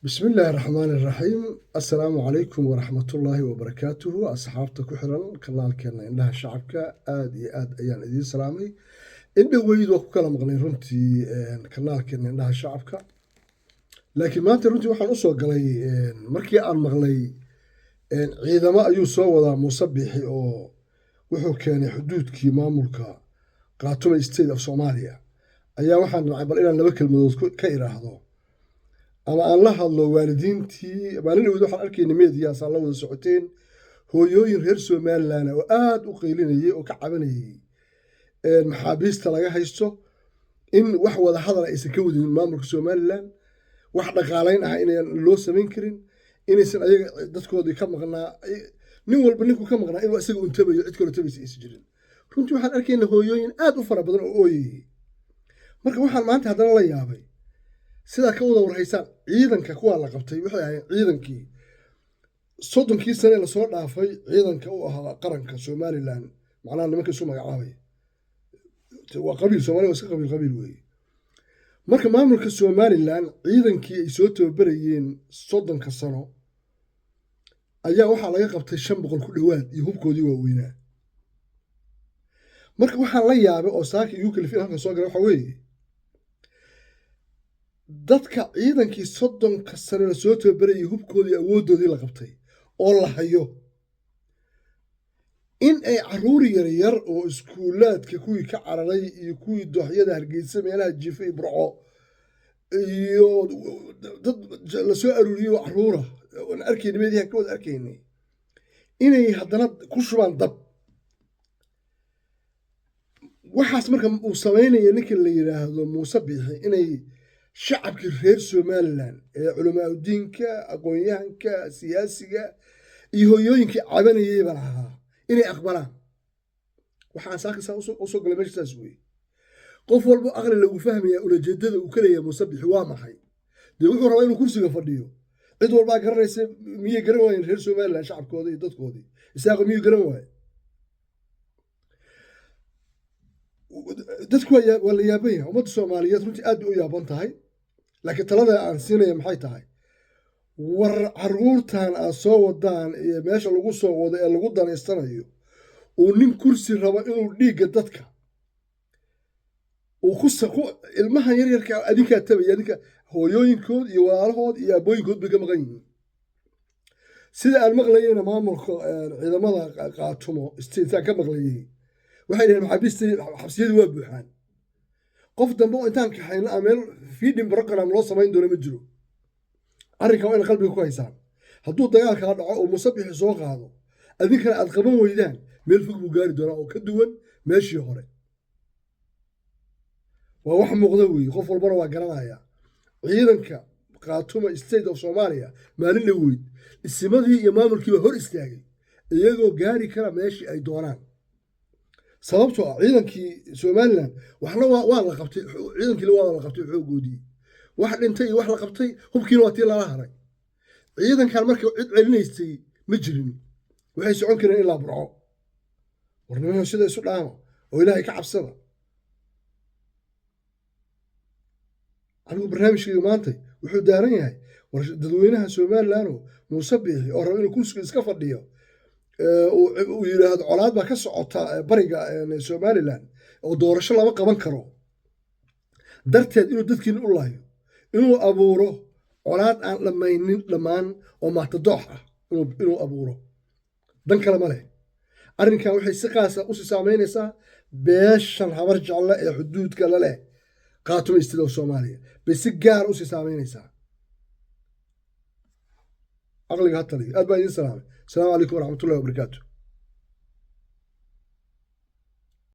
بسم الله الرحمن الرحيم السلام عليكم ورحمة الله وبركاته أصحابتا كحران kanaalkeena indhaha shacabka aad iyo aad ayaan idiin salaamay indhoweyd waa ku kala maqnay runtii kanaalkeena indhaha shacabka laakiin maanta runtii waxaan usoo galay markii aan maqlay ciidamo ayuu soo wadaa Muuse Biixi oo wuxuu keenay xuduudkii maamulka Khartoum State of Somalia ayaa waxaan nacay bal inaan laba kelmadood ka iraahdo ama aan la hadlo waalidiintii maalin waxaan arkaynay meediyaas aan la wada socoteen hooyooyin reer Somaliland oo aad u qeylinayay oo ka cabanayay maxaabiista laga haysto in wax wada hadal aysan ka wadin maamulka Somaliland wax dhaqaaleyn ah inaan loo sameyn karin inaysan ayaga dadkoodii ka maqnaa nin walba ninku ka maqnaa inuu isaga u tabayo cid kale tabaysa is jirin runtii waxaan arkaynay hooyooyin aad u fara badan oo ooyay marka waxaan maanta haddana la yaabay sida ka wada warhaysaan ciidanka kuwa la qabtay waxay ahaayeen ciidankii soddonkii sane la soo dhaafay ciidanka u ahaa qaranka Somaliland macnaha nimanka soo magacaabay waa qabiil Soomaaliya iska qabiil weeye marka maamulka Somaliland ciidankii ay soo tababarayeen soddonka sano ayaa waxaa laga qabtay 500 ku dhawaad iyo hubkoodii waaweynaa marka waxaan la yaabay oo saaka igu kalifin halka soo galay waxa weeye dadka ciidankii soddonka sano la soo tababarayay hubkoodii awoodoodii la qabtay oo la hayo in ay caruur yar oo iskuulaadka kuwii ka cararay iyo kuwii dooxyada Hargeysa meelaha jiifa iyo Burco iyo dad la soo aruuriyo caruura oo arkaynay meediyaha ka wada arkaynay inay haddana ku shubaan dab waxaas marka uu sameynaya ninka la yiraahdo Muuse Biixi inay shacabkii reer Somaliland ee culamaa diinka aqoonyahanka siyaasiga iyo hooyooyinkii cabanayay baa lahaa inay aqbalaan waxaan saakisa u soo galay meeshaas weey qof walba aqli lagu fahmaya ulajeedada uu kaleeyahay Muuse Biixi waa maxay wuxuu rabaa inuu kursiga fadhiyo cid walba garanaysa miyay garan waayeen reer Somaliland shacabkooda iyo dadkoodii isaga miyay garan waayeen dadku waa la yaaban yahay ummadda Soomaaliyeed runtii aad u yaaban tahay laakiin talada aan siinaya maxay tahay war caruurtan aan soo wadaan iyo meesha lagu soo wado ee lagu daneystanayo uu nin kursi rabo inuu dhiiga dadka uu ku ilmaha yaryarka adinka tabay adinka hooyooyinkood iyo walaalahood iyo abooyinkood bay ka maqan yihiin sida aan maqlayayna maamulka ciidamada Khartoum State ka maqlayay waxay leeyihiin maxaabiistii xabsiyadu waa buuxaan qof dambe oo intaan ka hayno ameel feeding program loo sameyn doono ma jiro arrinka waa in qalbiga ku haysaan hadduu dagaalka dhaco oo Muuse Biixi soo qaado adinkana aad qaban weydaan meel fog buu gaari doonaa oo ka duwan meeshii hore waa wax muuqda weeye qof walbana waa garanaya ciidanka Khartoum State of Somalia maalin la weyd isimadii iyo maamulkiiba hor istaagay iyagoo gaari kara meeshii ay doonaan sababtoo ah ciidankii Somaliland waxna waa la qabtay ciidankii waa la qabtay xoogoodii wax dhintay iyo wax la qabtay hubkiina waa tii la haray ciidankan markii cid celinaysay ma jirin waxay socon kareen ilaa Burco warnimo sida isu dhaamo oo Ilaahay ka cabsada anigu barnaamijkayga maanta wuxuu daaran yahay war dadweynaha Somaliland oo Muuse Biixi oo rabo inuu kursiga iska fadhiyo uu yiraahdo colaad baa ka socota bariga Somaliland oo doorasho lama qaban karo darteed inuu dadkiina u laayo inuu abuuro colaad aan dhamaan oo maatadoox ah inuu abuuro dan kale ma leh arrinkan waxay si qaas ah u saameynaysaa beeshan habar jecel ee xuduudka la leh Khartoum State of Somalia bay si gaar u saameynaysaa aqliga ha taliyo aad baa idin salaamay السلام عليكم ورحمة الله وبركاته